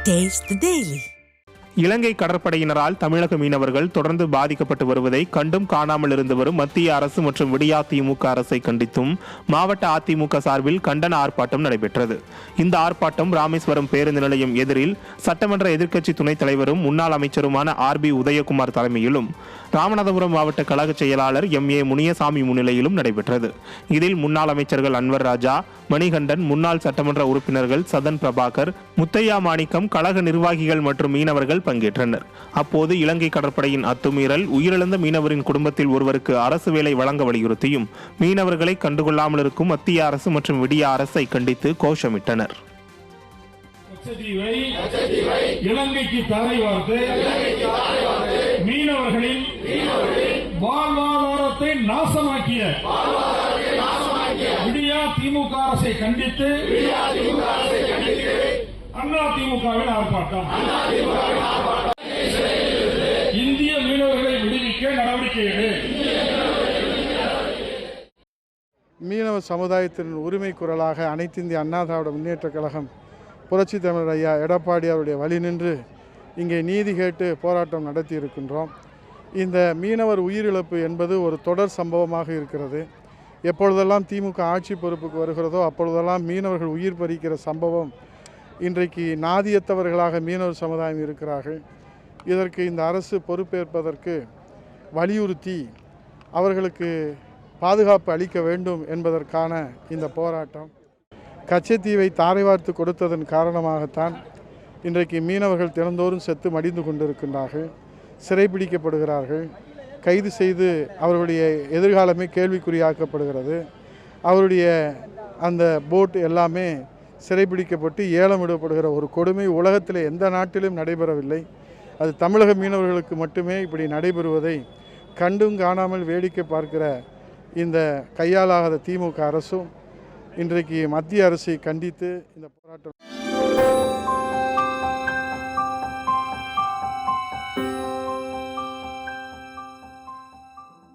Taste the Daily. இலங்கை கடற்படையினரால் தமிழக மீனவர்கள் தொடர்ந்து பாதிக்கப்பட்டு வருவதை கண்டும் காணாமல் இருந்து வரும் மத்திய அரசு மற்றும் விடியா திமுக அரசை கண்டித்தும் மாவட்ட அதிமுக சார்பில் கண்டன ஆர்ப்பாட்டம் நடைபெற்றது. இந்த ஆர்ப்பாட்டம் ராமேஸ்வரம் பேருந்து நிலையம் எதிரில் சட்டமன்ற எதிர்க்கட்சி துணைத் தலைவரும் முன்னாள் அமைச்சருமான RB உதயகுமார் தலைமையிலும் ராமநாதபுரம் மாவட்ட கழக செயலாளர் MA முனியசாமி முன்னிலையிலும் நடைபெற்றது. இதில் முன்னாள் அமைச்சர்கள் அன்வர் ராஜா, மணிகண்டன், முன்னாள் சட்டமன்ற உறுப்பினர்கள் சதன் பிரபாகர், முத்தையா மாணிக்கம், கழக நிர்வாகிகள் மற்றும் மீனவர்கள் பங்கேற்றனர். அப்போது இலங்கை கடற்படையின் அத்துமீறல், உயிரிழந்த மீனவரின் குடும்பத்தில் ஒருவருக்கு அரசு வேலை வழங்க வலியுறுத்தியும் மீனவர்களை கண்டுகொள்ளாமல் இருக்கும் மத்திய அரசு மற்றும் விடியா அரசை கண்டித்து கோஷமிட்டனர். இலங்கைக்கு தரை வார்த்து மீனவர்களின் வாழ்வாதாரத்தை நாசமாக்கிய விடியா திமுக அரசை கண்டித்து அண்ணா திமுகவின் ஆர்ப்பாட்டம். இந்திய மீனவர்களை விடுவிக்க நடவடிக்கை எடு. மீனவ சமுதாயத்தின் உரிமை குரலாக அனைத்து இந்திய அண்ணா திராவிட முன்னேற்ற கழகம் புரட்சி தமிழர் ஐயா எடப்பாடி அவருடைய வழி நின்று இங்கே நீதி கேட்டு போராட்டம் நடத்தி இருக்கின்றோம். இந்த மீனவர் உயிரிழப்பு என்பது ஒரு தொடர் சம்பவமாக இருக்கிறது. எப்பொழுதெல்லாம் திமுக ஆட்சி பொறுப்புக்கு வருகிறதோ அப்பொழுதெல்லாம் மீனவர்கள் உயிர் பறிக்கிற சம்பவம் இன்றைக்கு நாதியத்தவர்களாக மீனவர் சமுதாயம் இருக்கிறார்கள். இதற்கு இந்த அரசு பொறுப்பேற்பதற்கு வலியுறுத்தி அவர்களுக்கு பாதுகாப்பு அளிக்க வேண்டும் என்பதற்கான இந்த போராட்டம். கச்சத்தீவை தாரை வார்த்து கொடுத்ததன் காரணமாகத்தான் இன்றைக்கு மீனவர்கள் தினந்தோறும் செத்து மடிந்து கொண்டிருக்கின்றார்கள், சிறைபிடிக்கப்படுகிறார்கள், கைது செய்து அவர்களுடைய எதிர்காலமே கேள்விக்குறியாக்கப்படுகிறது. அவருடைய அந்த போட் எல்லாமே சிறைபிடிக்கப்பட்டு ஏலமிடப்படுகிற ஒரு கொடுமை உலகத்தில் எந்த நாட்டிலும் நடைபெறவில்லை. அது தமிழக மீனவர்களுக்கு மட்டுமே இப்படி நடைபெறுவதை கண்டும் காணாமல் வேடிக்கை பார்க்கிற இந்த கையாளாகாத திமுக அரசும் இன்றைக்கு மத்திய அரசை கண்டித்து இந்த போராட்டம்